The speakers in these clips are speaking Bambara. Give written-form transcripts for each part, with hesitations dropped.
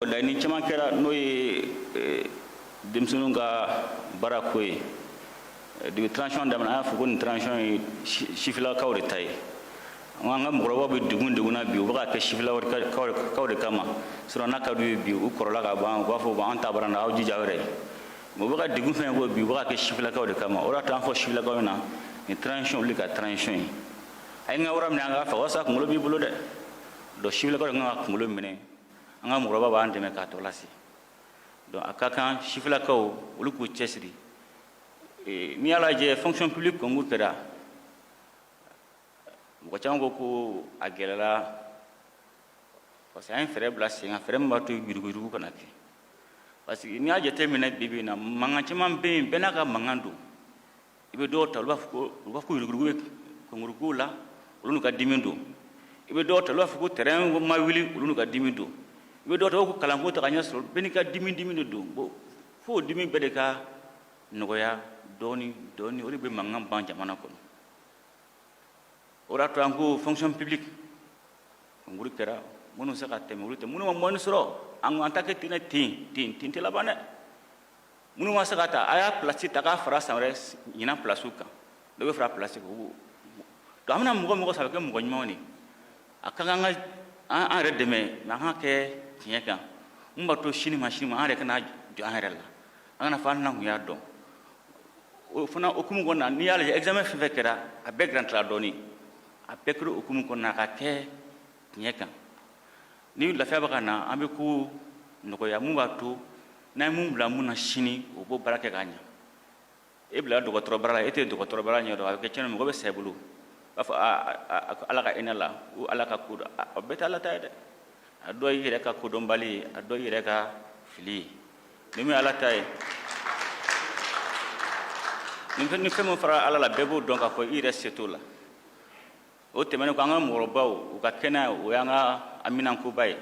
Laɲini caman kɛra n'o ye denmisɛnninw ka baara ko ye depuis transition daminɛ an y'a fɔ ko nin transition ye sifilakaw de ta ye an ka mɔgɔkɔrɔbaw bɛ degun na bi u bɛ ka kɛ sifilakaw de kama sinon n'a ka d'u ye bi u kɔrɔla ka ban u b'a fɔ an ta bara aw jija aw yɛrɛ mais u bɛ ka degun fɛn ko bi u bɛ ka kɛ sifilakaw de kama o de y'a to an fɔ sifilakaw ɲɛna nin transition wuli ka transition ye a ye n ka wara minɛ an k'a fɛ walasa kunkolo b'i bolo dɛ donc sifilakaw de kan ka kunkolo minɛ an ka mɔgɔkɔrɔba b'an dɛmɛ k'a tɔ lase donc a ka kan sifilakaw olu k'u cɛsiri n'i y'a lajɛ fonction publique concours kɛra mɔgɔ caman ko a gɛlɛyara parce que an ye fɛɛrɛ bila sen kan fɛɛrɛ min b'a to yuruguyurugu kana kɛ parce que n'i y'a jateminɛ bi bi in na mankan caman bɛ yen bɛɛ n'a ka mankan don i bɛ dɔw ta olu b'a fɔ ko yuruguyurugu bɛ concours kow la olu n'u ka dimi don i bɛ dɔw ta olu b'a fɔ ko terrain ma wuli olu n'u ka dimi don i bɛ dɔw ta ko kalanko ta ka ɲɛ sɔrɔ bɛɛ n'i ka dimi de don bon fo o dimi bɛɛ de ka nɔgɔya dɔɔni dɔɔni o de bɛ mankan ban jamana kɔnɔ o de y'a to an ko fonction publique concours kɛra minnu se ka tɛmɛ olu tɛ minnu ma mɔni sɔrɔ an ta kɛ ten tɛ laban dɛ minnu ma se ka ta a y'a place ta k'a fara san wɛrɛ ɲinan place kan dɔ bɛ fara place kan donc an bɛna mɔgɔ saba kɛ mɔgɔ ɲumanw de a ka kan an yɛrɛ dɛmɛ mais an ka kɛ tiɲɛ kan mun b'a to sini ma an yɛrɛ kana jɔ an yɛrɛ la an kana fɔ an kun y'a dɔn o fana hukumu kɔnɔna na n'i y'a lajɛ examen fɛn fɛn kɛra a bɛɛ garantira dɔɔni a bɛɛ kɛra hukumu kɔnɔna na a ka kɛ tiɲɛ kan ni lafiya bɛ ka na an bɛ ko nɔgɔya mun b'a to n'an ye mun bila mun na sini o b'o baara kɛ k'a ɲɛ e bila dɔgɔtɔrɔ baara la e tɛ dɔgɔtɔrɔ baara ɲɛdɔn a bɛ kɛ tiɲɛna mɔgɔ bɛ sa i bolo b'a fɔ ala ka hinɛ la ou ala ka ko dɔn a bɛɛ tɛ ala ta ye dɛ a dɔ y'i yɛrɛ ka kodɔnbali ye a dɔ y'i yɛrɛ ka fili ye ni min ye ala ta ye ni fɛn min fara ala la bɛɛ b'o dɔn k'a fɔ i yɛrɛ se t'o la o tɛmɛnen kɔ an ka mɔgɔkɔrɔbaw u ka kɛnɛya o y'an ka aminankoba ye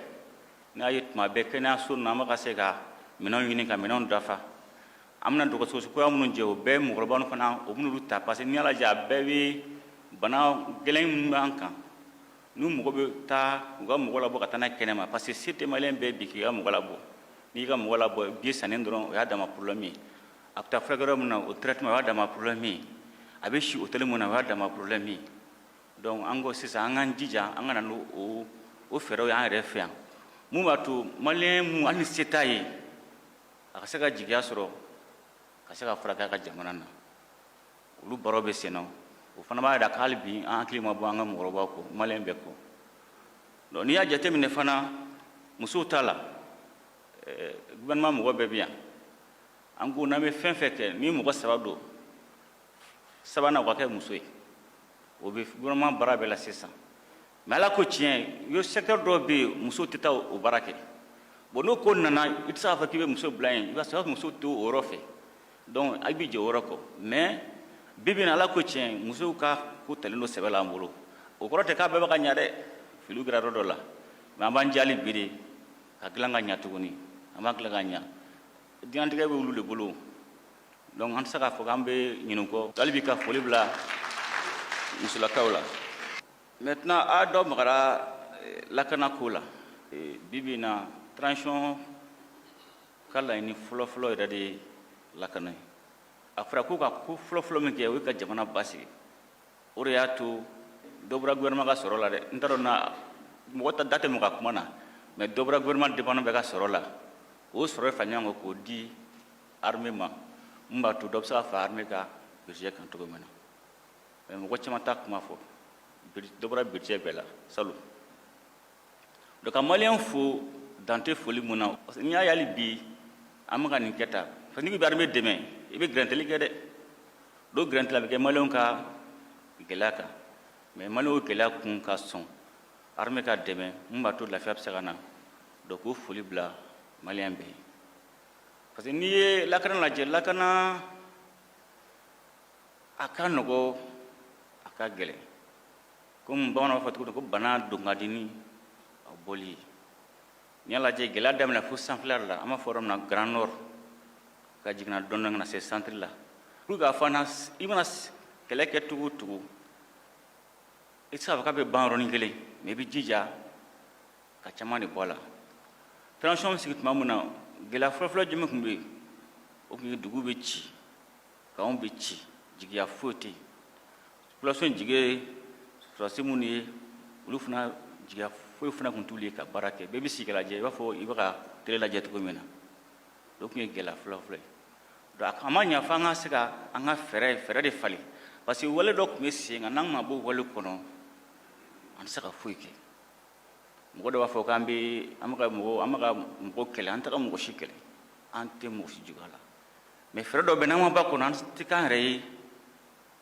n'a ye tuma bɛɛ kɛnɛyaso ninnu an bɛ ka se ka minɛnw ɲini ka minɛnw dafa an bɛna dɔgɔtɔrɔsoya minnu jɛ o bɛɛ mɔgɔkɔrɔbaw fana o bɛn'olu ta parce que n'i y'a lajɛ a bɛɛ bɛ bana gɛlɛn minnu b'an kan n'u mɔgɔ bɛ taa u ka mɔgɔ labɔ ka taa n'a ye kɛnɛma parce que se tɛ maliyɛn bɛɛ bi k'i ka mɔgɔ labɔ n'i y'i ka mɔgɔ labɔ bi sannen dɔrɔn o y'a dama problème ye a bɛ taa furakɛ yɔrɔ min na o traitement o y'a dama problème ye a bɛ si hôtel min na o y'a dama problème ye donc an ko sisan an k'an jija an ka na n'o fɛɛrɛw ye an yɛrɛ fɛ yan mun b'a to maliyɛn mun hali ni se t'a ye a ka se ka jigiya sɔrɔ ka se ka furakɛ a ka jamana na olu baaraw bɛ sen na o fana b'a jira k'hali bi an hakili ma bɔ an ka mɔgɔkɔrɔbaw kɔ maliyɛn bɛɛ kɔ donc n'i y'a jateminɛ fana musow ta la gouvernement mɔgɔ bɛɛ bɛ yan an ko n'an bɛ fɛn fɛn kɛ ni mɔgɔ saba don sabanan o ka kɛ muso ye o bɛ gouvernement baara bɛɛ la sisan mais ala ko tiɲɛ yo secteur dɔw bɛ yen musow tɛ taa o baara kɛ bon n'o ko nana i tɛ se k'a fɔ k'i bɛ muso bila yen i b'a sɔrɔ musow tɛ o yɔrɔ fɛ donc a b'i jɛ o yɔrɔ kɔ mais bi bi in na ala ko tiɲɛ musow ka ko talen don sɛbɛ la an bolo o kɔrɔ tɛ k'a bɛɛ bɛ ka ɲɛ dɛ filiw kɛra yɔrɔ dɔ la mais an b'an jali bi de ka dilan ka ɲɛ tuguni an b'a dilan ka ɲɛ diɲɛlatigɛ bɛ olu de bolo donc an tɛ se k'a fɔ k'an bɛ ɲinɛ o kɔ hali bi ka foli bila musolakaw la maintenant a dɔ magara lakanako la bi bi in na transition ka laɲini fɔlɔfɔlɔ yɛrɛ de ye lakana ye a fɔra ko ka ko fɔlɔfɔlɔ min kɛ o ye ka jamana basigi o de y'a to dɔ bɔra gouvernement ka sɔrɔ la dɛ n t'a dɔn na mɔgɔ ta da tɛ mɔgɔ ka kuma na mais dɔ bɔra gouvernement dépendant bɛ ka sɔrɔ la o sɔrɔ fara ɲɔgɔn kan k'o di armée ma mun b'a to dɔ bɛ se ka fara armée ka budget kan cogo min na mais mɔgɔ caman t'a kuma fɔ dɔ bɔra budget bɛɛ la salon donc ka maliyɛn fo dan tɛ foli mun na parce que n'i y'a ye hali bi an bɛ ka nin kɛ tan parce que n'i bɛ armée dɛmɛ i bɛ gɛrɛntɛli kɛ dɛ dɔw gɛrɛntɛli a bɛ kɛ maliyɛnw ka gɛlɛya kan mais maliyɛnw gɛlɛya kun ka sɔn armée ka dɛmɛ mun b'a to lafiya bɛ se ka na donc k'o foli bila maliyɛn bɛɛ ye parce que n'i ye lakana lajɛ lakana a ka nɔgɔ a ka gɛlɛn komi bamananw b'a fɔ cogo min ko bana don ka di ni a bɔli ye n'i y'a lajɛ gɛlɛya daminɛ fo sanfɛla la an b'a fɔ yɔrɔ min na grand nord ka jiginna dɔɔnin ka na se centre la pour que k'a fɔ i mana kɛlɛ kɛ cogo o cogo i tɛ se k'a fɔ k'a bɛ ban yɔrɔnin kelen mais i bɛ jija ka caman de bɔ a la transition sigi tuma mun na gɛlɛya fɔlɔfɔlɔ jumɛn tun bɛ yen o tun ye dugu bɛ ci k'anw bɛ ci jigiya foyi tɛ yen population jigi sɔrɔdasi minnu ye olu fana jigiya foyi fana tun t'olu ye ka baara kɛ bɛɛ bɛ sigi ka lajɛ i b'a fɔ i bɛ ka télé lajɛ cogo min na o tun ye gɛlɛya fɔlɔfɔlɔ ye donc a ma ɲa fo an ka se ka an ka fɛɛrɛ de falen parce que wale dɔ tun bɛ sen kan n'an ma bɔ wale kɔnɔ an tɛ se ka foyi kɛ mɔgɔ dɔ b'a fɔ k'an bɛ ka mɔgɔ kɛlɛ an tɛ ka mɔgɔ si kɛlɛ an tɛ mɔgɔ si juguya la mais fɛɛrɛ dɔ bɛ n'an ma ba kɔnɔ an tɛ k'an yɛrɛ ye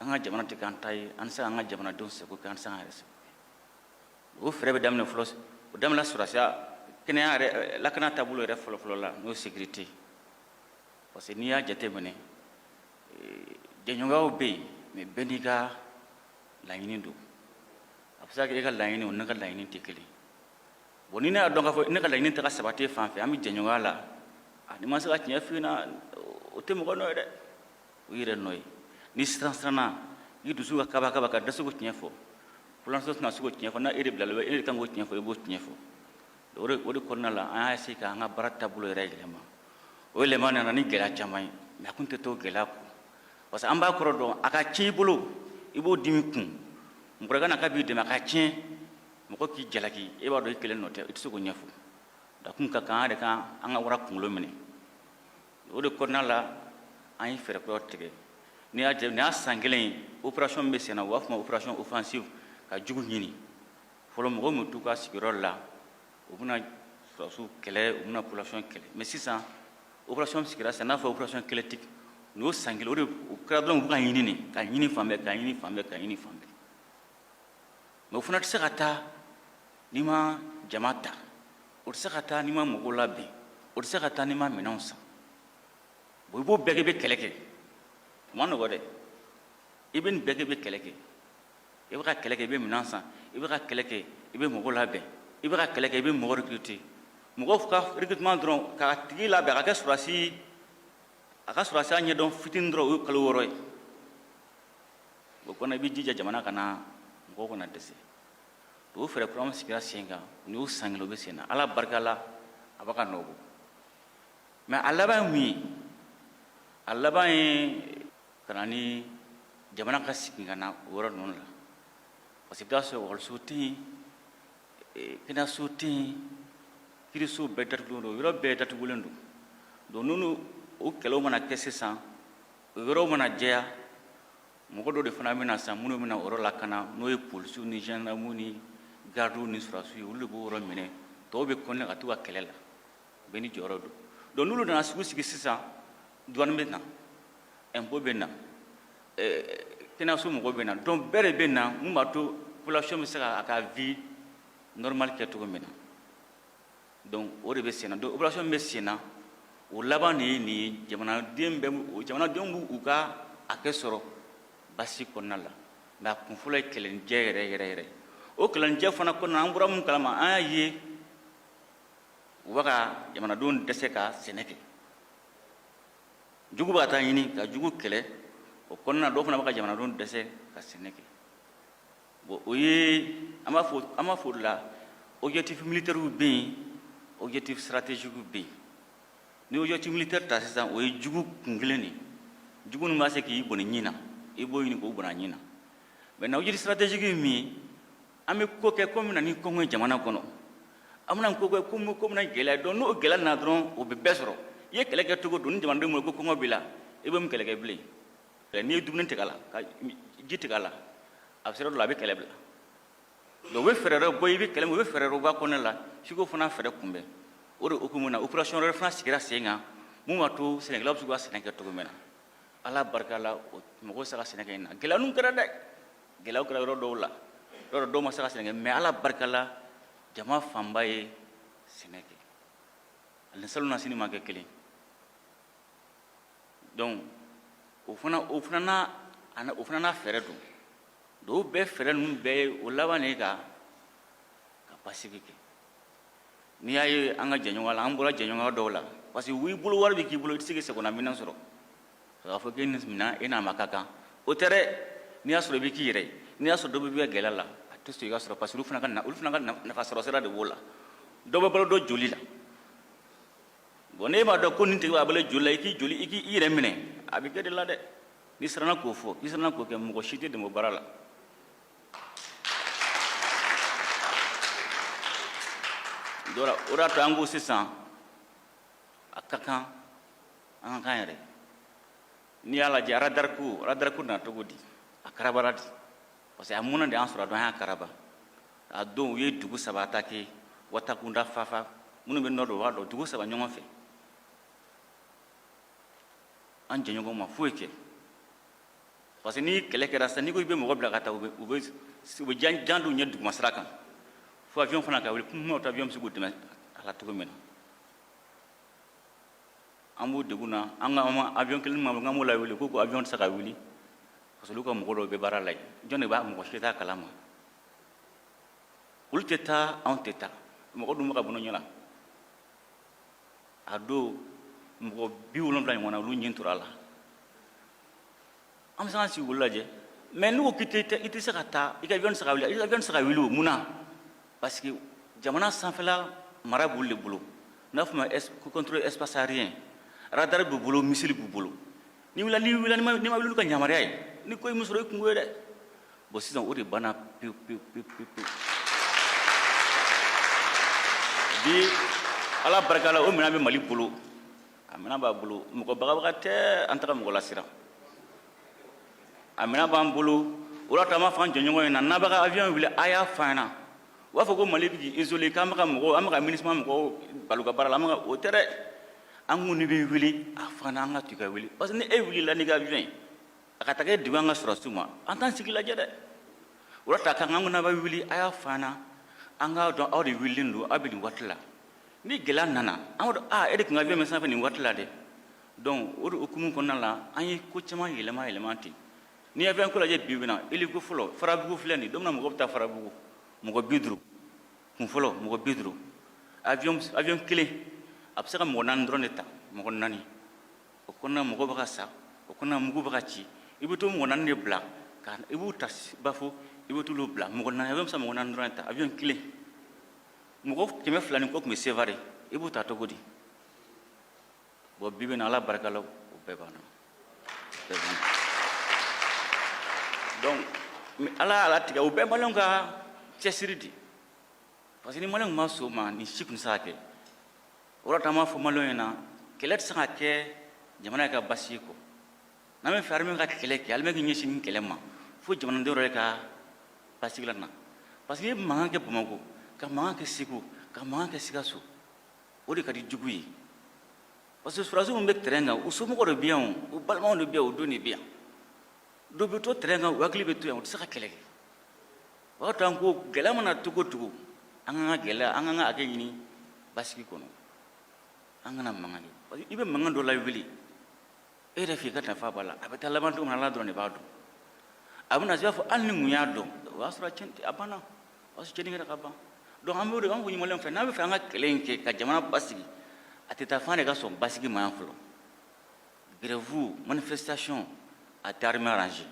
an ka jamana tɛ k'an ta ye an tɛ se k'an ka jamanadenw sago kɛ an tɛ se k'an yɛrɛ sago kɛ o fɛɛrɛ bɛ daminɛ fɔlɔ o daminɛ sɔrɔsiya kɛnɛya yɛrɛ lakana taabolo yɛrɛ fɔlɔfɔlɔ la n'o ye sécurité parce que n'i y'a jateminɛ jɛɲɔgɔnw bɛ yen mais bɛɛ n'i ka laɲini don a bɛ se ka kɛ e ka laɲini o ne ka laɲini tɛ kelen bon ni ne y'a dɔn k'a fɔ ne ka laɲini tɛ ka sabati fan fɛ an bɛ jɛɲɔgɔnya la ni ma se ka tiɲɛ f'i ɲɛna o tɛ mɔgɔ nɔ ye dɛ o yɛrɛ nɔ ye ni siranna i dusu ka kaba ka dɛsɛ k'o tiɲɛ fɔ population tɛna se k'o tiɲɛ fɔ n'a e de bilala e de kan k'o tiɲɛ fɔ i b'o tiɲɛ fɔ o de kɔnɔna la an y'a essayé k'an ka baara taabolo yɛrɛ yɛlɛma o yɛlɛma nana ni gɛlɛya caman ye mais a tun tɛ to gɛlɛya kɔ parce que an b'a kɔrɔ dɔn a ka tiɲɛ i bolo i b'o dimi kun mɔgɔ kana k'a b'i dɛmɛ a ka tiɲɛ mɔgɔ k'i jalaki e b'a dɔn i kelen nɔ tɛ i tɛ se k'o ɲɛfɔ da kun ka kan an yɛrɛ kan an ka wara kunkolo minɛ o de kɔnɔna la an ye fɛɛrɛ kuraw tigɛ n'i y'a san kelen ye opération min bɛ sen na u b'a fɔ ma opération offensive ka jugu ɲini fɔlɔ mɔgɔw min t'u ka sigiyɔrɔ la u bɛna sɔrɔsiw kɛlɛ u bɛna population kɛlɛ mais sisan opération sigira sen n'a fɔ opération kɛlɛtigi n'o san kelen o de o kɛra dɔrɔn u bɛ ka ɲini de ka ɲini fan bɛɛ ka ɲini fan bɛɛ ka ɲini fan bɛɛ mais o fana tɛ se ka taa n'i ma jama ta o tɛ se ka taa n'i ma mɔgɔw labɛn o tɛ se ka taa n'i ma minɛnw san bon i b'o bɛɛ kɛ i bɛ kɛlɛ kɛ o ma nɔgɔ dɛ i bɛ nin bɛɛ kɛ i bɛ kɛlɛ kɛ i bɛ ka kɛlɛ kɛ i bɛ minɛn san i bɛ ka kɛlɛ kɛ i bɛ mɔgɔw labɛn i bɛ ka kɛlɛ kɛ i bɛ mɔgɔ recruter mɔgɔw ka recrutement dɔrɔn k'a tigi labɛn a ka kɛ sɔrɔdasi a ka sɔrɔdasiya ɲɛdɔn fitinin dɔrɔn o ye kalo 6 ye o kɔnɔ i bɛ jija jamana kana mɔgɔw kana dɛsɛ o fɛɛrɛ kura min sigira sen kan ni y'o san kelen o bɛ sen na ala barika la a b'a ka nɔ bɔ mais a laban ye mun ye a laban ye ka na ni jamana ka sigi ka na o yɔrɔ ninnu la parce que i bɛ taa sɔrɔ ekɔliso tɛ yen kɛnɛyaso tɛ yen kiiriso bɛɛ datugulen don yɔrɔ bɛɛ datugulen don donc n'olu o kɛlɛw mana kɛ sisan o yɔrɔw mana jɛya mɔgɔ dɔ de fana bɛna sisan minnu bɛna o yɔrɔ lakana n'o ye polisiw ni gendarmew ni gardiw ni sɔrɔdasiw ye olu de b'o yɔrɔ minɛ tɔw bɛ kɔnɛ ka t'u ka kɛlɛ la bɛɛ ni jɔyɔrɔ don donc n'olu nana sigi sisan douane bɛ na impôt bɛ na kɛnɛyaso mɔgɔw bɛ na donc bɛɛ de bɛ na mun b'a to population bɛ se a ka vie normale kɛ cogo min na donc o de bɛ sen na donc opération bɛ sen na o laban de ye nin ye jamanadenw b'u ka hakɛ sɔrɔ basi kɔnɔna la mais a kun fɔlɔ ye kɛlɛnijɛ yɛrɛ o kɛlɛnijɛ fana kɔnɔna an bɔra mun kalama an y'a ye u bɛ ka jamanadenw dɛsɛ ka sɛnɛ kɛ jugu bɛ ka taa ɲini ka jugu kɛlɛ o kɔnɔna dɔw fana bɛ ka jamanadenw dɛsɛ ka sɛnɛ kɛ bon o ye an b'a fɔ o de la objectif militaire bɛ yen objectif stratégique bɛ yen ni objectif militaire ta sisan o ye jugu kun kelen de jugu min b'a se k'i bɔnɛ ɲin na i b'o ɲini k'o bɔnɛ a ɲin na maintenant objectif stratégique ye min ye an bɛ ko kɛ ko min na ni kɔngɔ ye jamana kɔnɔ an bɛna ko kɛ ko min na gɛlɛya donc n'o gɛlɛya nana dɔrɔn o bɛ bɛɛ sɔrɔ i ye kɛlɛ kɛ cogo don ni jamanadenw bolo ko kɔngɔ b'i la i bɛ mun kɛlɛ kɛ bilen n'i ye dumuni tigɛ a la ka ji tigɛ a la a bɛ sera dɔ la a bɛ kɛlɛ bila donc u bɛ fɛɛrɛ dɔ bɔ i bɛ kɛlɛ min u bɛ fɛɛrɛ dɔ bɔ a kɔnɔna la f'i k'o fana fɛɛrɛ kunbɛn o de hukumu na opération wɛrɛ fana sigira sen kan mun b'a to sɛnɛkɛlaw bɛ se k'u ka sɛnɛ kɛ cogo min na ala barika la mɔgɔw bɛ se ka sɛnɛ kɛ nin na gɛlɛya ninnu kɛra dɛ gɛlɛyaw kɛra yɔrɔ dɔw la yɔrɔ dɔw ma se ka sɛnɛ kɛ mais ala barika la jama fanba ye sɛnɛ kɛ ani salon na sini ma kɛ kelen donc o fana n'a fɛɛrɛ don donc o bɛɛ fɛɛrɛ ninnu bɛɛ ye o laban de ye ka basigi kɛ n'i y'a ye an ka jɛɲɔgɔnya la an bɔra jɛɲɔgɔnya dɔw la parce que i bolo wari bɛ k'i bolo i tɛ se k'i sagona minɛn sɔrɔ k'a fɔ k'e nin minɛn e n'a ma ka kan o tɛ dɛ n'i y'a sɔrɔ i bɛ k'i yɛrɛ ye n'i y'a sɔrɔ dɔ bɛ ka gɛlɛya la a tɛ sɔn i ka sɔrɔ parce que olu fana ka nafa sɔrɔ sira de b'o la dɔ bɛ balo dɔ joli la bon ne ma dɔn ko nin tigi b'a bolo joli la i k'i joli i k'i yɛrɛ minɛ a bɛ kɛ de la dɛ n'i siranna k'o fɔ i siranna k'o kɛ mɔgɔ si tɛ dɛmɛ o baara la dɔra o de y'a to an ko sisan a ka kan an ka kan yɛrɛ n'i y'a lajɛ radariku na cogo di a karabara di parce que a mun na de an sɔrɔ a dɔn an y'a karaba a don u ye dugu 3 attaqué Watakunda Fafa minnu bɛ nɔ don u b'a dɔn dugu 3 ɲɔgɔn fɛ an jɛɲɔgɔn ma foyi kɛ parce que ni kɛlɛ kɛra sisan n'i ko i bɛ mɔgɔ bila ka taa u bɛ jan d'u ɲɛ duguma sira kan fo avion fana ka wuli kuma o avion bɛ se k'u dɛmɛ a la cogo min na an b'o degun na an ka avion kelen ma an b'o lawuli ko avion tɛ se ka wuli parce que olu ka mɔgɔ dɔw bɛ baara la yen jɔn de b'a mɔgɔ si t'a kalama olu tɛ taa anw tɛ taa mɔgɔ dun bɛ ka bɔ ɲɔgɔn na a don mɔgɔ 70 ɲɔgɔn na olu ɲin tora a la an bɛ se k'an sigi k'olu lajɛ mais n'u ko k'i tɛ se ka taa i ka avion tɛ se ka wuli avion tɛ se ka wuli o mun na parce que jamana sanfɛla mara b'olu de bolo n'a fɔ ma contrôle espace aérien radar b'u bolo missile b'u bolo ni wulila ni ma wuli olu ka yamaruya ye ni ko ye min sɔrɔ i kungo ye dɛ bon sisan o de banna pewu bi ala barika la o minɛn bɛ Mali bolo a minɛn b'a bolo mɔgɔ bagabaga tɛ an taga mɔgɔ lasiran a minɛn b'an bolo o la an b'a fɔ an jɛɲɔgɔn ɲɛna n'a bɛ ka avion wuli a y'a fɔ an ɲɛna u b'a fɔ ko Mali bɛ k'i isolé k'an bɛ ka mɔgɔw an bɛ ka MINUSMA mɔgɔw balo ka baara la o tɛ dɛ an ko ni bɛ wuli a fɔ an ɲɛna an ka to ka wuli parce que ni e wulila n'i ka avion ye a ka taa kɛ degun an ka sɔrɔsiw ma an t'an sigi lajɛ dɛ o la a ka kan an ko n'a bɛ wuli a y'a fɔ an ɲɛna an k'a dɔn aw de wililen don aw bɛ nin waati la ni gɛlɛya nana an b'a dɔn e de tun ka avion bɛ sanfɛ nin waati la dɛ donc o de hukumu kɔnɔna la an ye ko caman yɛlɛma ten ni avion ko lajɛ bi na hélico fɔlɔ Farabugu filɛ nin don min na mɔgɔ bɛ taa Farabugu mɔgɔ 50 kun fɔlɔ mɔgɔ 50 avion kelen a bɛ se ka mɔgɔ 4 dɔrɔn de ta mɔgɔ 4 o kɔnɔna mɔgɔ bɛ ka sa o kɔnɔna mugu bɛ ka ci i bɛ to mɔgɔ 4 de bila i b'u ta bafo i bɛ t'olu bila mɔgɔ 4 avion bɛ se ka mɔgɔ 4 dɔrɔn de ta avion kelen mɔgɔ 200 ni kɔ tun bɛ Sevare i b'u ta cogo di bon bi bi in na ala barika la o bɛɛ banna donc ala y'a latigɛ o bɛɛ maliyɛnw ka cɛsiri di parce que ni maliyɛnw ma sɔn o ma nin si tun tɛ se ka kɛ o de la an b'a fɔ maliyɛnw ɲɛna kɛlɛ tɛ se ka kɛ jamana ka basi ye kɔ n'an bɛ fɛ armée ka kɛlɛ kɛ armée k'i ɲɛsin nin kɛlɛ ma fo jamanadenw yɛrɛ ka basigi la na parce que i bɛ mankan kɛ Bamakɔ ka mankan kɛ Segu ka mankan kɛ Sikaso o de ka di jugu ye parce que sɔrɔdasiw min bɛ terrain kan u somɔgɔw de bɛ yan u balimaw de bɛ yan u denw de bɛ yan dɔw bɛ to terrain kan u hakili bɛ to yan u tɛ se ka kɛlɛ kɛ o y'a to an ko gɛlɛya mana cogo o cogo an kan ka gɛlɛya an kan ka hakɛ ɲini basigi kɔnɔ an kana mankan kɛ parce que i bɛ mankan dɔ lawuli e yɛrɛ fɛ i ka nafa b'a la a bɛ taa laban cogo min na Ala dɔrɔn de b'a dɔn a bɛ na se i b'a fɔ hali ni mun y'a dɔn o y'a sɔrɔ a banna o y'a sɔrɔ tiɲɛni kɛra ka ban donc an b'o de an ko ɲumanlen fɛ n'a bɛ fɛ an ka kɛlɛ in kɛ ka jamana basigi a tɛ taa f'an de ka sɔn basigi ma yan fɔlɔ grève manifestation a tɛ armée arrangé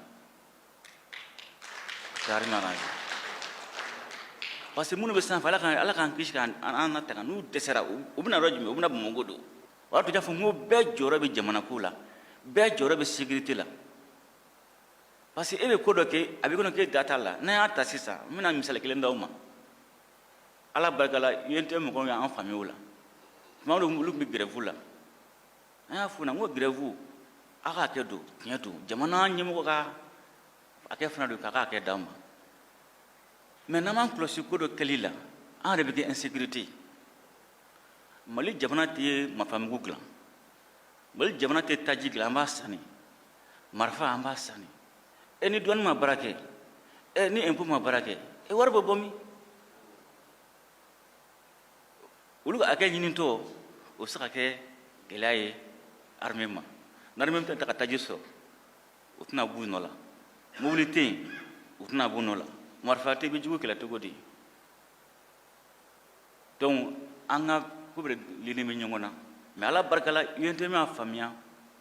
parce que minnu bɛ sanfɛ ala k'an kisi k'an natanga n'u dɛsɛra u bɛna yɔrɔ jumɛn u bɛna Bamakɔ don o y'a to n y'a fɔ n ko bɛɛ jɔyɔrɔ bɛ jamana ko la bɛɛ jɔyɔrɔ bɛ sécurité la parce que e bɛ ko dɔ kɛ a bɛ kɔnɔ k'e da t'a la n'an y'a ta sisan n bɛna misali kelen d'aw ma ala barika la UNT mɔgɔw y'an faamuya o la tuma dɔw olu tun bɛ grève la an y'a f'u ɲɛna n ko grève a k'a kɛ don tiɲɛ don jamana ɲɛmɔgɔ ka a kɛ fana don k'a k'a kɛ d'an ma mais n'an m'an kɔlɔsi ko dɔ kɛli la an yɛrɛ bɛ kɛ insécurité Mali jamana tɛ marifamugu dilan Mali jamana tɛ taji dilan an b'a sanni marifa an b'a sanni ni douane ma baara kɛ ni impôt ma baara kɛ wari bɛ bɔ min olu ka hakɛ ɲinitɔ o bɛ se ka kɛ gɛlɛya ye armée ma ni armée tɛ ka taji sɔrɔ o tɛna b'u nɔ la mobili tɛ yen o tɛna b'u nɔ la marifa tɛ bɛ jugu kɛlɛ cogo di donc an ka ko bɛɛ lilen bɛ ɲɔgɔn na mais ala barika la UNT m'a faamuya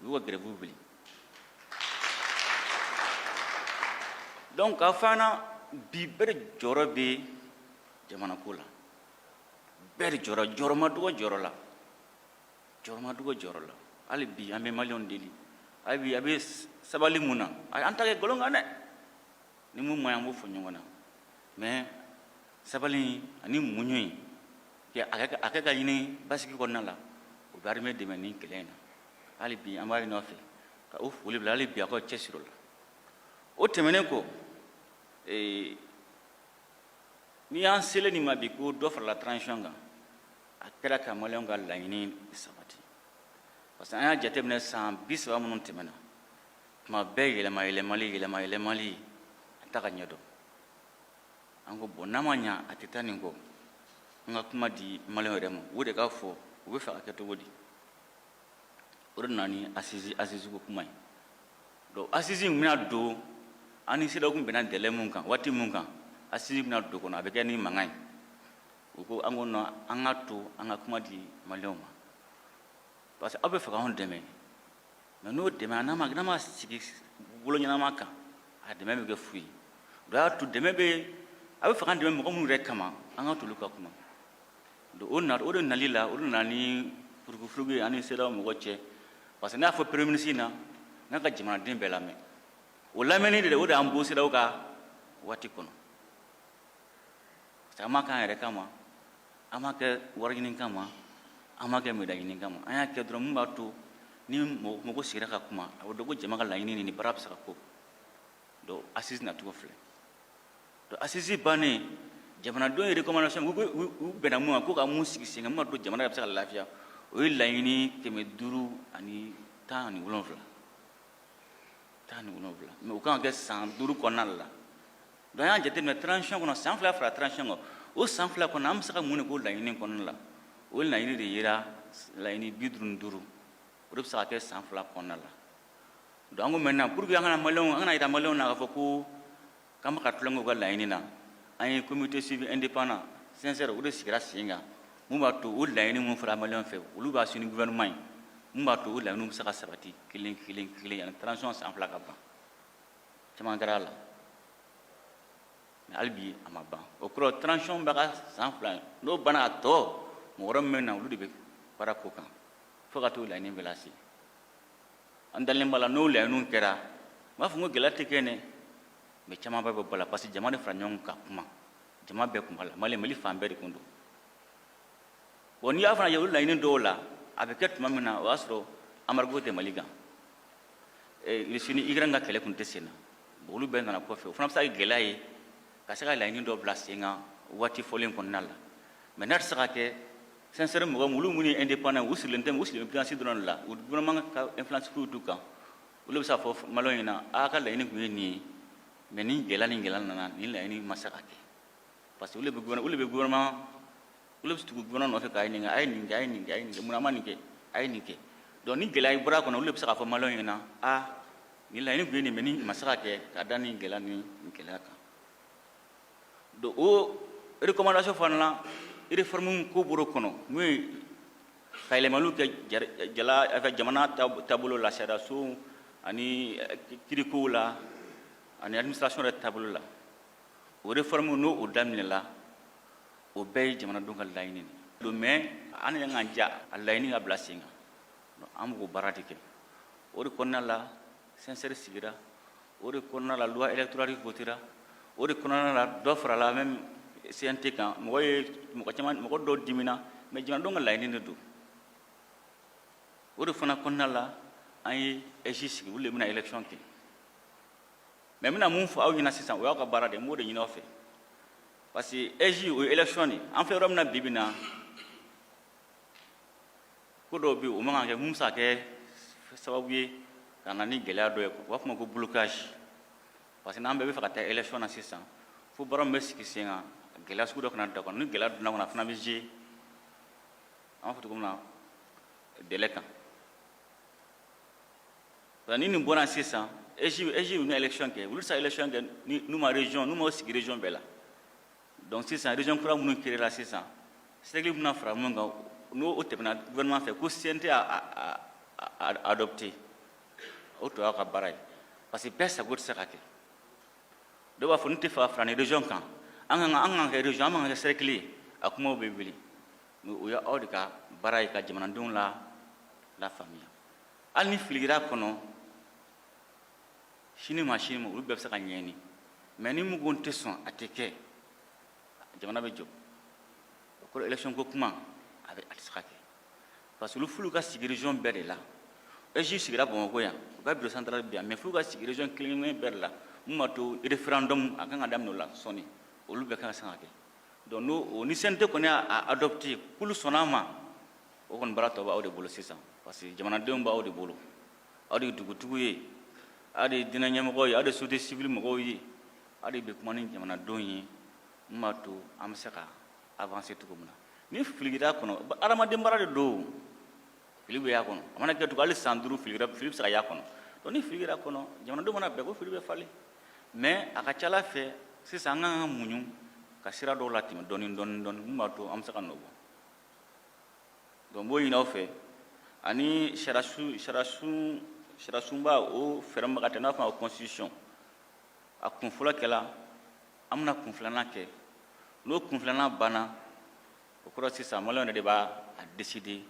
u y'u ka grève wuli donc k'a fɔ an na bi bɛɛ de jɔyɔrɔ bɛ jamana ko la bɛɛ de jɔyɔrɔ ma dɔgɔ jɔyɔrɔ la jɔrɔma dogo jɔrɔ la hali bi an bɛ maliyɛnw deli hali bi a bɛ sabali mun na an ta kɛ nkalon kan dɛ ni mun ma ɲi an b'o fɔ ɲɔgɔn na mais sabali ani muɲu in a kɛ ka ɲini basigi kɔnɔna la o bɛ armée dɛmɛ ni kɛlɛ in na hali bi an b'a ɲini aw fɛ ka o foli bila hali bi a ka cɛsiri o la o tɛmɛnen kɔ ni y'an selen nin ma bi ko dɔ farala transition kan a kɛra ka maliyɛnw ka laɲini sabati parce que an y'a jateminɛ san 30 minnu tɛmɛna tuma bɛɛ yɛlɛmali a t'a ka ɲɛdɔn an ko bon n'a ma ɲa a tɛ taa nin kɔ an ka kuma di maliyɛnw yɛrɛ ma o de k'a fɔ u bɛ fɛ ka kɛ cogo di o de nana ni assise ko kuma ye donc assise in bɛna don an ni CEDEAO kun bɛnna délai mun kan waati mun kan assise bɛna don kɔnɔ a bɛ kɛ ni mankan ye u ko an ko non an ka to an ka kuma di maliyɛnw ma parce que aw bɛ fɛ k'anw dɛmɛ mais n'o dɛmɛ n'a ma sigi bolo ɲɛnama kan a dɛmɛ bɛ kɛ fu ye donc a y'a to dɛmɛ bɛ a bɛ fɛ k'an dɛmɛ mɔgɔ minnu yɛrɛ kama an ka t'olu ka kuma donc o de nali la o de nana ni furugufurugu ye an ni CEDEAO mɔgɔ cɛ parce que ne y'a fɔ premier ministre na n'a ka jamanaden bɛɛ lamɛn o lamɛnni de o de y'an bɔ CEDEAO ka waati kɔnɔ parce que an m'a kɛ an yɛrɛ kama an m'a kɛ wari ɲini kama an m'a kɛ médaille ɲini kama an y'a kɛ dɔrɔn mun b'a to ni mɔgɔ sigira ka kuma a bɛ dɔn ko jama ka laɲini nin baara bɛ se ka kɔ donc assise nacogo filɛ donc assise bannen jamanadenw ye recommandation u bɛnna mun kan ko ka mun sigi sen kan mun b'a to jamana yɛrɛ bɛ se ka lafiya o ye laɲini 517 mais o kan ka kɛ san 5 kɔnɔna la donc an y'a jateminɛ transition kɔnɔ san 2 fara transition kan o san 2 kɔnɔ an bɛ se ka mun de k'o laɲini kɔnɔna la o laɲini de yera laɲini 55 o de bɛ se ka kɛ san 2 kɔnɔna la donc an ko maintenant pour que an kana yira maliyɛnw na k'a fɔ ko k'an bɛ ka tulonkɛ u ka laɲini na an ye comité suivi indépendant sincère o de sigira sen kan mun b'a to o laɲini mun fɔra maliyɛnw fɛ olu b'a suivre ni gouvernement ye mun b'a to o laɲiniw bɛ se ka sabati kelen yani transition san 2 ka ban caman kɛra a la mais hali bi a ma ban o kɔrɔ transition bɛ ka san 2 ye n'o banna a tɔ mɔgɔ wɛrɛ min bɛ na olu de bɛ baara ko kan fo ka t'o laɲini bɛɛ lase an dalen b'a la n'o laɲiniw kɛra n b'a fɔ n ko gɛlɛya tɛ kɛ dɛ mais caman bɛ bɔ la parce que jama de fara ɲɔgɔn kan kuma jama bɛɛ kun b'a la mali fan bɛɛ de kun don bon n'i y'a fana ye olu laɲini dɔw la a bɛ kɛ tuma min na o y'a sɔrɔ embargo tɛ mali kan Russie ni Ukraine ka kɛlɛ kun tɛ sen na bon olu bɛɛ nana kɔfɛ o fana bɛ se ka kɛ gɛlɛya ye ka se ka laɲini dɔw bila sen kan waati fɔlen kɔnɔna la mais n'a tɛ se ka kɛ sincère mɔgɔ olu minnu ye indépendant u sigilen tɛ u sigilen présidence dɔrɔn de la u gouvernement ka influence foyi t'u kan olu bɛ se ka fɔ maliyɛnw ɲɛna a ka laɲini kun ye nin ye mais ni gɛlɛya nana nin laɲini ma se ka kɛ parce que olu bɛ gouvernement olu bɛ tugu gouvernement nɔfɛ k'a ye nin kɛ a ye nin kɛ mun na a ma nin kɛ a ye nin kɛ donc ni gɛlɛya bɔra a kɔnɔ olu bɛ se k'a fɔ maliyɛnw ɲɛna nin laɲini kun ye nin mais nin ma se ka kɛ ka da nin gɛlɛya kan donc o recommandation fana la réforme ko bɔr'o kɔnɔ mun ye ka yɛlɛmaliw kɛ jamana taabolo la sariyaso ani kiirikow la ani administration yɛrɛ taabolo la o réforme n'o daminɛla o bɛɛ ye jamanadenw ka laɲini don mais an y'an ka ja a laɲini ka bila sen kan an b'o baara de kɛ o de kɔnɔna la sincère sigira o de kɔnɔna la loi électorale votera o de kɔnɔna la dɔ farala même CNT kan mɔgɔ dɔw dimina mais jamanadenw ka laɲini de don o de fana kɔnɔna la an ye EJ sigi olu de bɛna élection kɛ mais n bɛna mun fɔ aw ɲɛna sisan o y'aw ka baara de ye n b'o de ɲini aw fɛ parce que EJ o ye élection de an filɛ yɔrɔ min na bi bi in na ko dɔw bɛ yen o man kan ka kɛ mun bɛ se ka kɛ sababu ye ka na ni gɛlɛya dɔ ye u b'a fɔ o ma ko blocage parce que n'an bɛɛ bɛ fɛ ka taa élection na sisan fo baara min bɛ sigi sen kan gɛlɛya sugu dɔ kana da kɔnɔ ni gɛlɛya donna kɔnɔ a fana bɛ jouer an b'a fɔ cogo min na délai kan ni nin bɔra sisan EJ bɛna élection kɛ olu tɛ se ka élection kɛ n'u ma sigi région bɛɛ la donc sisan région kura minnu créé la sisan CEDEAO bɛna fara ɲɔgɔn kan n'o tɛmɛna gouvernement fɛ ko CNT a adopté o to y'aw ka baara ye parce que bɛɛ sago tɛ se ka kɛ dɔw b'a fɔ ne tɛ fɛ ka fara nin région kan an kan kɛ région an kan kɛ cercle ye a kumaw bɛ wuli mais o ye aw de ka baara ye ka jamanadenw la la faamuya hali ni filigira kɔnɔ sini ma olu bɛɛ bɛ se ka ɲɛɲini mais ni mɔgɔw tɛ sɔn a tɛ kɛ jamana bɛ jɔ o kɔrɔ élection ko kuma a tɛ se ka kɛ parce que olu f'olu ka sigi région bɛɛ de la EJ sigira Bamakɔ yan u ka bureau central bɛ yan mais f'u ka sigi région kelen bɛɛ de la mun b'a to référendum a kan ka daminɛ o la sɔnni olu bɛɛ kan ka se ka kɛ donc n'o ni CNT kɔni y'a adopté k'olu sɔnn'a ma o kɔni baara tɔ b'aw de bolo sisan parce que jamanadenw b'aw de bolo aw de ye dugutigiw ye aw de ye diinɛ ɲɛmɔgɔw ye aw de ye société civile mɔgɔw ye aw de bɛ kuma ni jamanadenw ye mun b'a to an bɛ se ka avancer cogo min na ni filigira kɔnɔ adamaden baara de don fili bɛ y'a kɔnɔ a mana kɛ cogo hali san 5 fili bɛ se ka y'a kɔnɔ donc ni filigira kɔnɔ jamanadenw mana bɛn ko fili bɛ falen mais a ka ca Ala fɛ sisan an kan ka muɲu ka sira dɔw latɛmɛ dɔɔni dɔɔni mun b'a to an bɛ se ka nɔ bɔ donc n b'o ɲini aw fɛ ani sariyasunba o fɛɛrɛ min bɛ ka tigɛ n'a fɔ a constitution a kun fɔlɔ kɛla an bɛna kun filanan kɛ n'o kun filanan banna o kɔrɔ sisan maliyɛnw yɛrɛ de b'a décider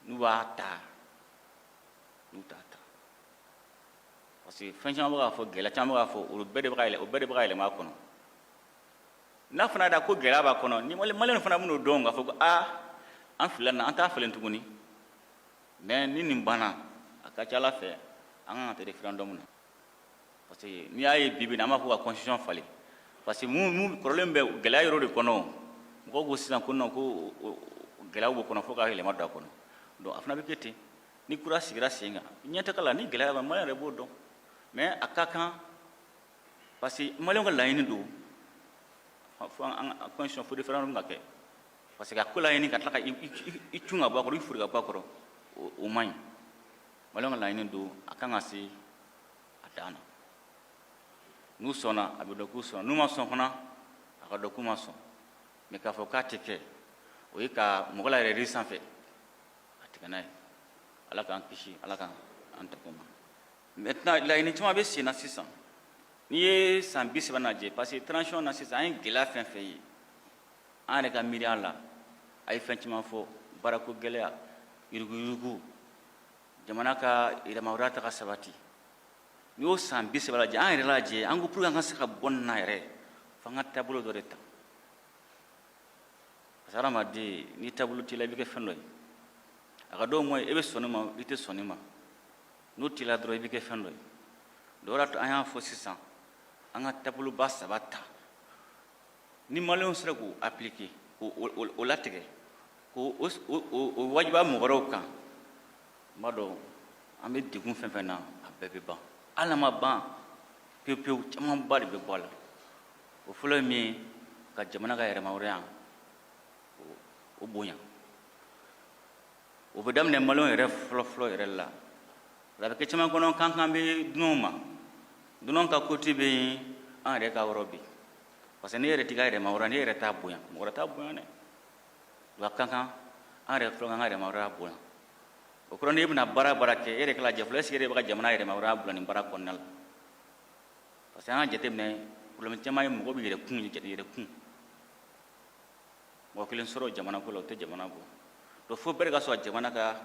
n'u b'a ta n'u t'a ta parce que fɛn caman bɛ k'a fɔ gɛlɛya caman bɛ k'a fɔ o bɛɛ de bɛ ka yɛlɛma a kɔnɔ n'a fana da ko gɛlɛya b'a kɔnɔ ni maliyɛnw fana bɛn'o dɔn k'a fɔ ko an filila nin na an t'a falen tuguni mais ni nin banna a ka ca Ala fɛ an kan ka taa référendum na parce que n'i y'a ye bi bi in na an b'a fɔ ka constitution falen parce que mun kɔrɔlen bɛ gɛlɛya yɔrɔ de kɔnɔ mɔgɔw ko sisan ko non ko gɛlɛyaw b'o kɔnɔ fo ka yɛlɛma don a kɔnɔ donc a fana bɛ kɛ ten ni kura sigira sen kan ɲɛ tɛ k'a la ni gɛlɛya b'a maliyɛn yɛrɛ b'o dɔn mais a ka kan parce que maliyɛnw ka laɲini don fo an constitution fo référendum ka kɛ parce que a ko laɲini ka tila ka i cun ka bɔ a kɔrɔ i fori ka bɔ a kɔrɔ o man ɲi maliyɛnw ka laɲini don a kan ka se a dan na n'u sɔnna a bɛ dɔn k'u sɔnna n'u ma sɔn fana a ka dɔn k'u ma sɔn mais k'a fɔ k'a tɛ kɛ o ye ka mɔgɔ la yɛrɛ sanfɛ a tigɛ n'a ye Ala k'an kisi Ala k'an tɛgɛ ma maintenant laɲini caman bɛ sen na sisan n'i ye san 30 lajɛ parce que transition na sisan an ye gɛlɛya fɛn fɛn ye an yɛrɛ ka miiri a la a ye fɛn caman fɔ baarako gɛlɛya yuruguyurugu jamana ka yɛrɛmahɔrɔnya ta ka sabati n'i y'o san 30 lajɛ an yɛrɛ lajɛ an ko pour que an ka se ka bɔ nin na yɛrɛ f'an ka taabolo dɔ de ta parce que hadamaden ni taabolo t'i la i bɛ kɛ fɛn dɔ ye a ka dɔn o i bɛ sɔn nin ma i tɛ sɔn nin ma n'o t'i la dɔrɔn i bɛ kɛ fɛn dɔ ye donc o de y'a to an y'a fɔ sisan an ka taaboloba 3 ta ni maliyɛnw sera k'o appliquer k'o latigɛ k'o wajibiya mɔgɔ wɛrɛw kan n b'a dɔn an bɛ degun fɛn fɛn na a bɛɛ bɛ ban hali n'a ma ban pewu-pewu camanba de bɛ bɔ a la o fɔlɔ ye min ye ka jamana ka yɛrɛmahɔrɔnya o bonya o bɛ daminɛ maliyɛnw yɛrɛ fɔlɔ yɛrɛ la a bɛ kɛ caman kɔnɔ k'an bɛ dunanw ma dunanw ka côté bɛ yen an yɛrɛ ka yɔrɔ bɛ yen parce que ne yɛrɛ t'i ka yɛrɛmahɔrɔnya ne yɛrɛ t'a bonya mɔgɔ wɛrɛ t'a bonya dɛ wa ka kan an yɛrɛ fɔlɔ k'an ka yɛrɛmahɔrɔnya bonya o kɔrɔ n'e bɛna baara kɛ e yɛrɛ ka lajɛ fɔlɔ est-ce que e yɛrɛ bɛ ka jamana yɛrɛmahɔrɔnya bila nin baara kɔnɔna la parce que an ka jateminɛ problème caman ye mɔgɔ bɛ yɛrɛkun mɔgɔ kelen sɔrɔ jamana ko la o tɛ jamana bɔ donc fo bɛɛ de ka sɔrɔ jamana ka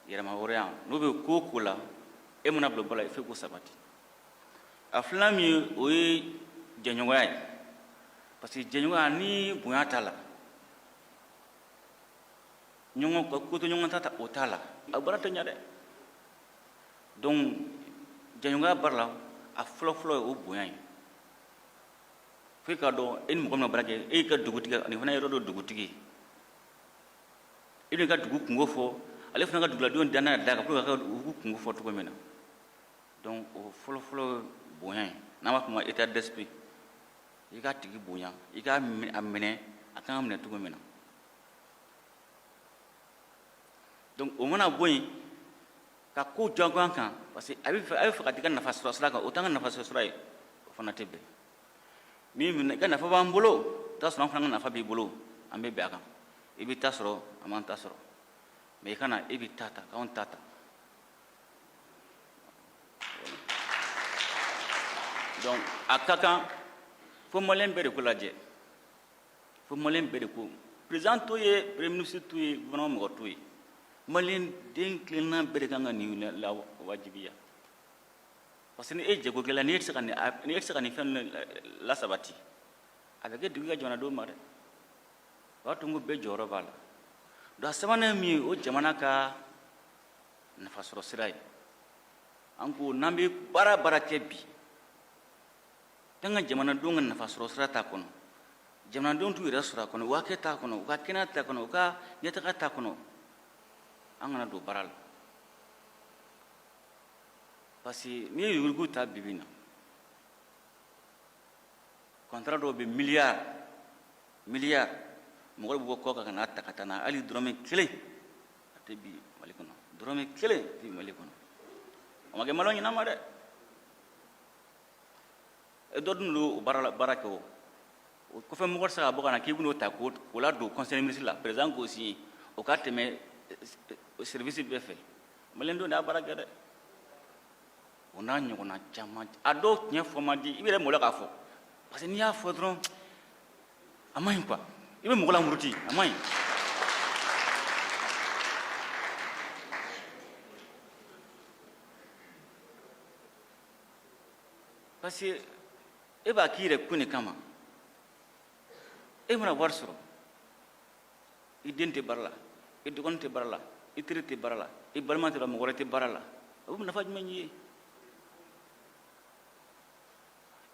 yɛrɛmahɔrɔnya n'o bɛ ko o ko la e mana bila o ba la f'e k'o sabati a filanan min ye o ye jɛɲɔgɔnya ye parce que jɛɲɔgɔnya ni bonya t'a la ɲɔgɔn ka ko to ɲɔgɔn ta o t'a la a baara tɛ ɲɛ dɛ donc jɛɲɔgɔnya baara la a fɔlɔ-fɔlɔ ye o bonya ye fo k'a dɔn e ni mɔgɔ min na baara kɛ e y'i ka dugutigi ani fana yɔrɔ dɔ dugutigi e bɛ ka dugu kungo fɔ ale fana ka duguladenw danna da kan pour que ka dugu kungo fɔ cogo min na donc o fɔlɔ-fɔlɔ bonya ye n'an b'a fɔ o ma état d'esprit i k'a tigi bonya i k'a minɛ a kan ka minɛ cogo min na donc o mana bɔ yen ka ko diyagoya an kan parce que a bɛ fɛ ka t'i ka nafa sɔrɔ sira kan o t'an ka nafa sɔrɔ sira ye o fana tɛ bɛn min i ka nafa b'an bolo i t'a sɔrɔ an fana ka nafa b'i bolo an bɛ bɛn a kan i bɛ ta sɔrɔ a man ta sɔrɔ mais i kana e bɛ ta ta k'anw ta ta donc a ka kan fo maliyɛn bɛɛ de ko lajɛ fo maliyɛn bɛɛ de ko président t'o ye premier ministre t'o ye gouvernement mɔgɔ t'o ye malien den kilna bere kan ni la wajibiya parce que ni e jego gela ni etsa kan fen la sabati avec duga jona do mare watu ngo be joro bala do samana mi o jamana ka nafa soro sirai anko nambe bara kebi tanga jamana do ngan nafa soro sira ta kono jamana do tu ira sura kono wa ke ta kono ka kena ta kono ka nyata ka ta kono angana do baral parce ni yurgu ta bibina contrat do be milliard mugol bu ko ka na ta katana ali drome kele ate bi malikono drome kele bi malikono o mage maloni na made e dodun lu barako ko fe mugol sa boka na kibuno ta ko la do conseil ministre la président ko si o ka teme service be fe malendo na baraka de ona nyoko na chama ado nya fomadi ibere mola ka fo parce que ni ya fo dron amay quoi ibe mogola muruti amay parce que e ba kire kuni kama e mona warsoro idente barla idugonte barla itrite barla ibalmante la mogorete barla o na faj menyi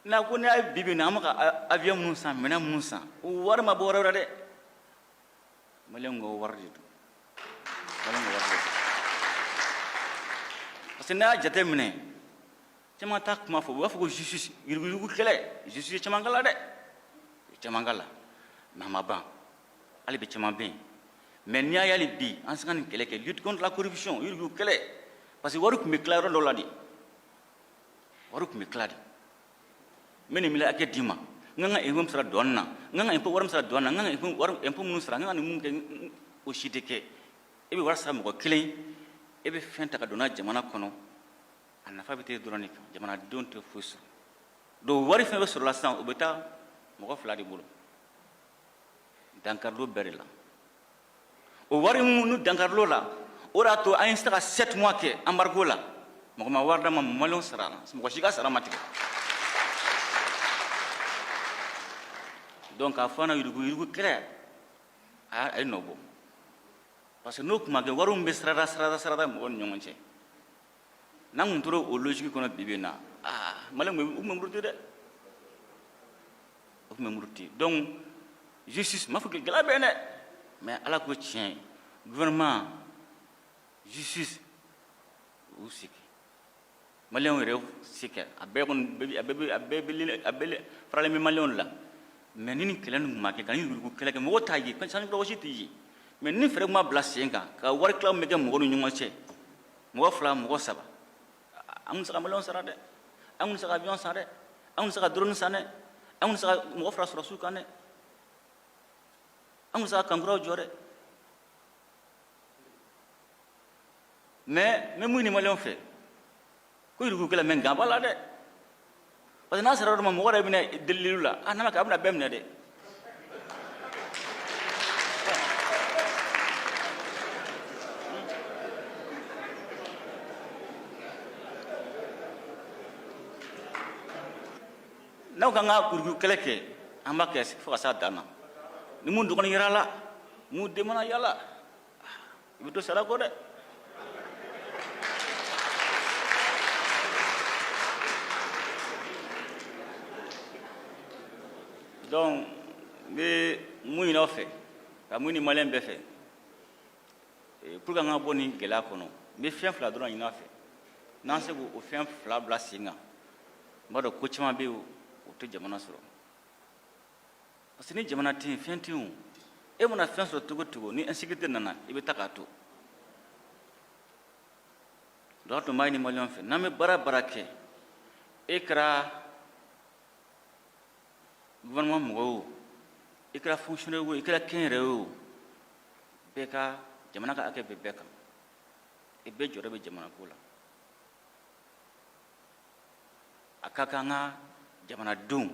na ko ne ay bibi na maka avion musa mena musa war ma bo rawra de malengo wardi parce que na jate mine cema tak ma fo wa fo justice yurgu kele justice cema ngala de cema ngala mama ban ali be cema ben mais nya yali bi en sakan kele ke lutte contre la corruption yurgu kele parce que waru ko mi claro do ladi waru ko mi cladi meni mila ake dima nganga e hum sara donna nganga e po waram sara donna nganga e hum waram e po munu sara nganga ni mun ke o shiteke e be war sara mo ko kilin e be fenta ka dona jamana kono anna fa bete dronik jamana don't fusu do wari fe sur la san o beta mo ko fladi bulu dankarlo berila o wari mu dankarlo la ora to a insta 7 mois ke embargo la mo ko ma warda ma malon sara mo ko shiga sara matika donc a fana yurgu kere ay nobo parce que no kuma ge warum be srada mo won nyonche nang turo o logique kono bibina malam umurti de umurti donc justice ma fuke gala bene mais ala ko tien gouvernement justice usiki malam rew sike abe kon abe frale mi malam la mais ni kelen ma ke kan yurgu kele ke mo tayi kan san do washiti mais ni frère ma blasenga ka war klam me ke mo no nyuma che mo fla mo saba amun saka malon sarade amun saka avion sare amun saka drone sane amun saka mo fra sura su kane amun saka kangro jore mais mu ni malon fe ko yurgu kele men gambala de parce que na sara mo wara bine delilula anama ka abna bemne de naw kanga kurgu keleke amba ke fo sa dana ni mun dukon yirala mu de mana yala itu sala ko de donc be muy no fe ka muy ni malen be fe pour que nga boni gela kono be fien fla dron ina fe nan se go o fien fla bla singa mbado ko chima be o to jamana soro parce que ni jamana tin fien tin e mona fien soro tugo ni insécurité nana ibe takato do to may ni malen fe na me barake ekra gouvernement mo ikra fonctionnaire wo ikra kenre wo beka jamana ka ake beka e be jore be jamana kula akaka nga jamana dum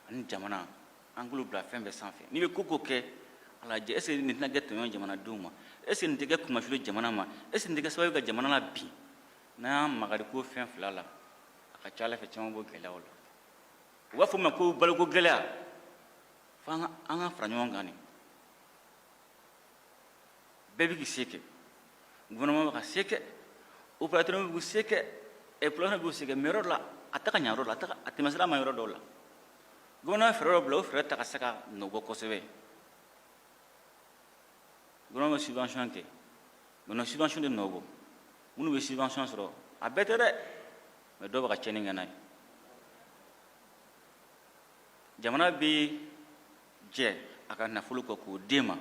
ani jamana angulu bla fembe sanfe ni be koko ke ala je ese ni na gette yon jamana dum est-ce que nin tɛ kɛ kumafili jamana ma est-ce que nin tɛ kɛ sababu ka jamana la bin n'an magari ko fɛn fila la a ka ca ala fɛ caman b'o gɛlɛyaw la u b'a fɔ ma ko baloko gɛlɛya fo an ka fara ɲɔgɔn kan de bɛɛ bɛ k'i se kɛ gouvernement bɛ ka se kɛ opérateur bɛ k'u se kɛ exploitant bɛ k'u se kɛ mais yɔrɔ dɔ la a tɛ ka ɲɛ yɔrɔ la a tɛmɛ sira ma yɔrɔ dɔw la gouvernement fɛɛrɛ dɔ bila o fɛɛrɛ ta ka se ka nɔbɔ kosɛbɛ gouvernement bɛ subvention kɛ mais subvention de nɔbɔ minnu bɛ subvention sɔrɔ a bɛɛ tɛ dɛ mais dɔw bɛ ka tiɲɛni kɛ n'a ye jamana bɛ jɛ a ka nafolo kɔ k'o d'e ma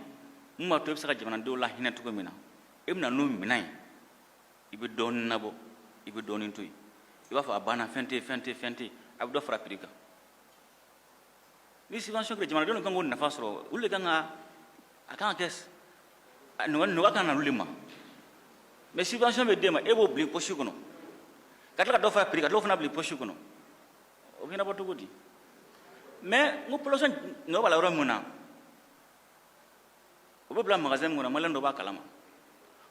mun b'a to e bɛ se ka jamanadenw lahinɛ cogo min na e bɛ na n'o minɛn ye i bɛ dɔɔnin nabɔ i bɛ dɔɔnin to yen i b'a fɔ a banna fɛn tɛ yen fɛn tɛ yen fɛn tɛ yen a bɛ dɔ fara prix kan ni subvention kɛra jamanadenw kan k'o nafa sɔrɔ olu de kan ka a kan ka kɛ nɔgɔya kan na olu de ma mais subvention bɛ d'e ma e b'o bila i poche kɔnɔ ka tila ka dɔ fara prix kan ka dɔ fana bila i poche kɔnɔ o bɛ ɲɛnabɔ cogo di mais n ko population nɔ b'a la yɔrɔ min na o bɛ bila magasin min kɔnɔ maliyɛn dɔ b'a kalama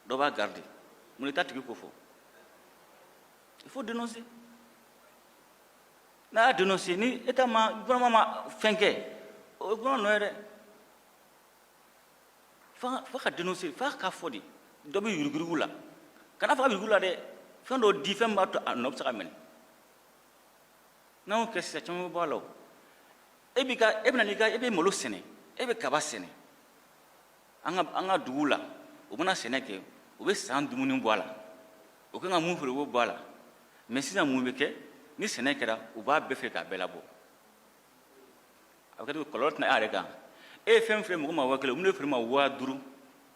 dɔ b'a garder mun de t'a tigi ko fɔ il faut dénoncer n'a y'a dénoncer ni état ma gouvernement ma fɛn kɛ o ye gouvernement nɔ ye dɛ fo ka dénoncer fo k'a fɔ de dɔ bɛ yuruguyurugu la kana fɔ ka yuruguyurugu la dɛ fɛn dɔ di fɛn min b'a to a nɔ bɛ se ka minɛ n'an y'o kɛ sisan caman bɛ bɔ a la o e bɛ malo sɛnɛ e bɛ kaba sɛnɛ an ka dugu la u bɛna sɛnɛ kɛ u bɛ san dumuni bɔ a la u kan ka mun feere u b'o bɔ a la mais sisan mun bɛ kɛ ni sɛnɛ kɛra u b'a bɛɛ feere k'a bɛɛ labɔ a bɛ kɛ kɔlɔlɔ tɛna e yɛrɛ kan e ye fɛn feere mɔgɔ ma 1000 minnu feere ma 5000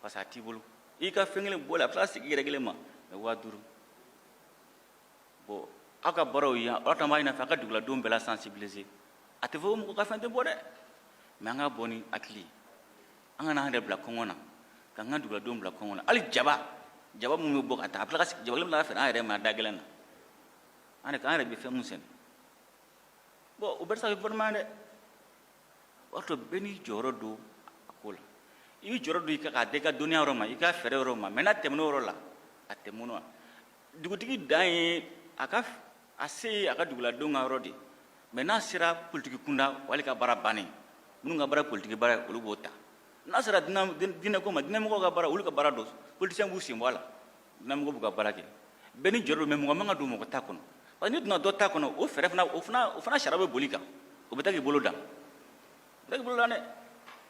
parce que a t'i bolo i ka fɛn kelen bɔ la a bɛ tila ka segin i yɛrɛ kelen ma mais 5000 bon aw ka baaraw ye aw ta b'a ɲini fɛ a ka duguladenw bɛɛ la sensibiliser a tɛ fɔ ko mɔgɔ ka fɛn tɛ bɔ dɛ mais an ka bɔ ni hakili an ka n'an yɛrɛ bila kɔngɔ na k'an ka duguladenw bila kɔngɔ na hali jaba mun bɛ bɔ ka taa a bɛ tila ka jaba kelen bɛ tila ka feere an yɛrɛ ma da gɛlɛn na an yɛrɛ bɛ fɛn mun sɛnɛ bon o bɛɛ tɛ se ka kɛ gouvernement dɛ o y'a to bɛɛ n'i jɔyɔrɔ don a ko la i b'i jɔyɔrɔ don i kan k'a da i ka dɔnniya yɔrɔ ma i ka fɛɛrɛ yɔrɔ ma mais n'a tɛmɛn'o yɔrɔ la a tɛmɛn'o la dugutigi dan ye a se ye a ka duguladenw ka yɔrɔ de mais n'a sera politiki kunda wali ka baara bannen minnu ka baara politiki baara ye olu b'o ta n'a sera diinɛko ma diinɛmɔgɔw ka baara olu ka baara don politicien b'u sen bɔ a la diinɛmɔgɔw b'u ka baara kɛ bɛɛ ni jɔyɔrɔ don mais mɔgɔ man ka don mɔgɔ ta kɔnɔ parce que n'i donna dɔ ta kɔnɔ o fɛɛrɛ fana sariya bɛ boli kan o bɛ taa k'i bolo dan o bɛ taa k'i bolo dan dɛ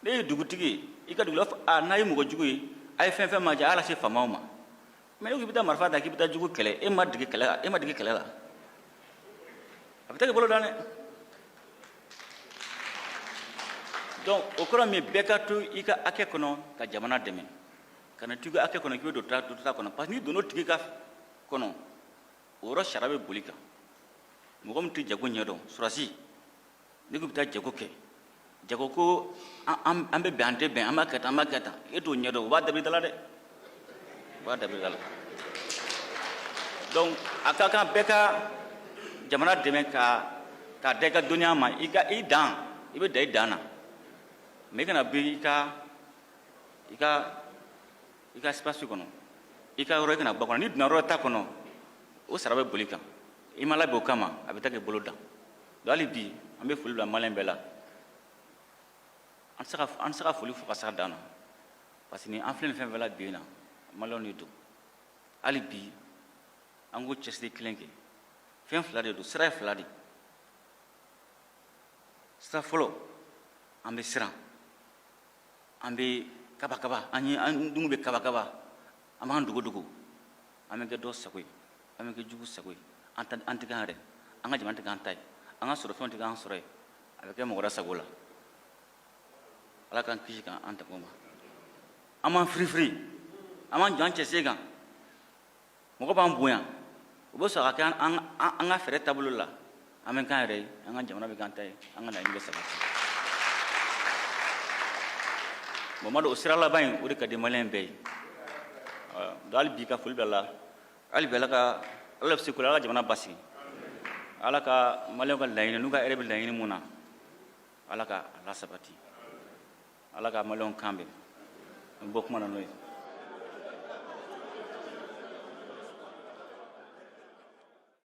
ne ye dugutigi ye i ka dugula n'a ye mɔgɔ jugu ye a ye fɛn fɛn ma jɛ a y'a lase faamaw ma mais n'i ko k'i bɛ taa marifa ta k'i bɛ taa jugu kɛlɛ e ma dege kɛlɛ la a bɛ taa k'i bolo dan dɛ donc o kɔrɔ min bɛɛ ka to i ka hakɛ kɔnɔ ka jamana dɛmɛ kana to i ka hakɛ kɔnɔ k'i bɛ don ta kɔnɔ parce que n'i donn'o tigi ka kɔnɔ o yɔrɔ sariya bɛ boli kan mɔgɔ min tɛ jago ɲɛdɔn surasi n'i ko i bɛ taa jago kɛ jago ko an bɛ bɛn an tɛ bɛn an b'a kɛ tan e t'o ɲɛdɔn o b'a dabiri da la dɛ o b'a dabiri da la donc a ka kan bɛɛ ka jamana dɛmɛ k'a da i ka dɔnniya ma i bɛ dan i dan na mais i kana bɛ i ka espace kɔnɔ i ka yɔrɔ i kana ba kɔnɔ n'i donna yɔrɔ ta kɔnɔ o sara bɛ boli kan i ma labɛn o kama a bɛ taa k'i bolo dan donc hali bi an bɛ foli bila maliyɛn bɛɛ la an tɛ se ka foli fo ka se a dan na parce que ni an filɛ nin fɛn fɛn la bi in na maliyɛnw de don hali bi an k'o cɛsiri kelen kɛ fɛn fila de don sira ye fila de sira fɔlɔ an bɛ siran an bɛ kaba an dungu bɛ kaba an b'an dogo an bɛ kɛ dɔ sago ye an bɛ kɛ jugu sago ye an tɛ k'an yɛrɛ an ka jamana tɛ k'an ta ye an ka sɔrɔfɛnw tɛ k'an sɔrɔ ye a bɛ kɛ mɔgɔ wɛrɛ sago la ala k'an kisi k'an tanga o ma an b'an firifiri an b'an jɔ an cɛsiri kan mɔgɔ b'an bonya o bɛ sɔrɔ ka kɛ an ka fɛɛrɛ taabolo la an bɛ k'an yɛrɛ ye an ka jamana bɛ k'an ta ye an ka laɲini bɛ sabati bon ma dɔn o sira laban in o de ka di maliyɛn bɛɛ ye donc hali bi ka foli bila la hali bi ala bɛ se ko la ala ka jamana basigi ala ka maliyɛnw ka laɲini n'u ka hɛrɛ bɛ laɲini mun na ala ka a lasabati ala ka maliyɛnw kan bɛn n bɔ kuma na n'o ye